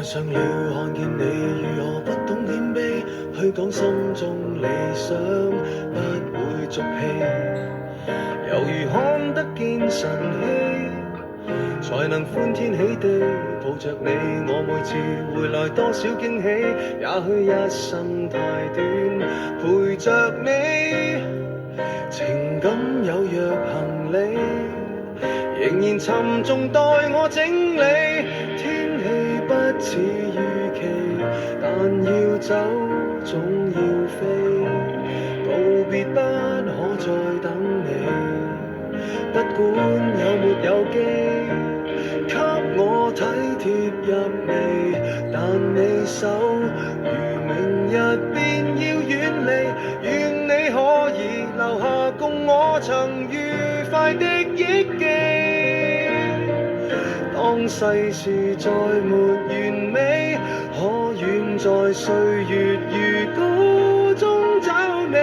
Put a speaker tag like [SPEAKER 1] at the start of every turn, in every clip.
[SPEAKER 1] 上了看見你如何不懂謙卑，去講心中理想不會俗氣，猶如看得見晨曦，才能歡天喜地抱着你。我每次回來多少驚喜，也許一生太短，陪着你，情感有若行李，仍然沉重待我整理。天氣不似預期，但要走總要飛，告別不可再等你，不管有沒有機，給我體貼入微，但你手如明日便要遠離，願你可以留下共我曾愉快的憶記。當世事再沒完美，可遠在歲月如歌中找你。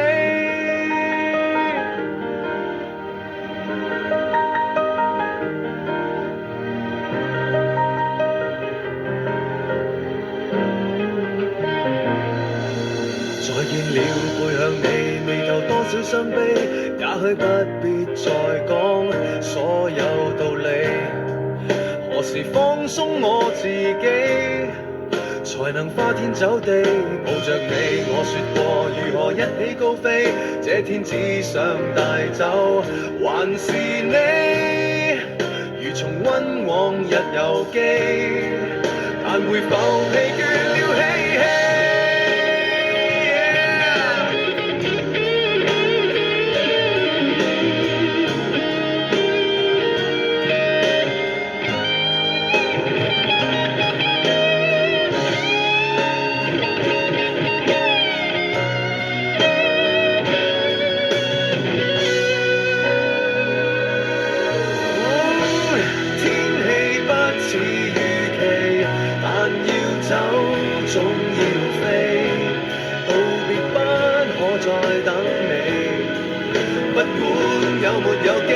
[SPEAKER 1] 再見了，背向你，眉頭多少傷悲，也許不必再講所有道理。何時放鬆我自己，才能花天酒地抱着你？我說過如何一起高飛，這天只想帶走還是你，如重溫往日遊記，但會否疲倦了嬉戲？總要飛，道別不可再等你，不管有沒有機。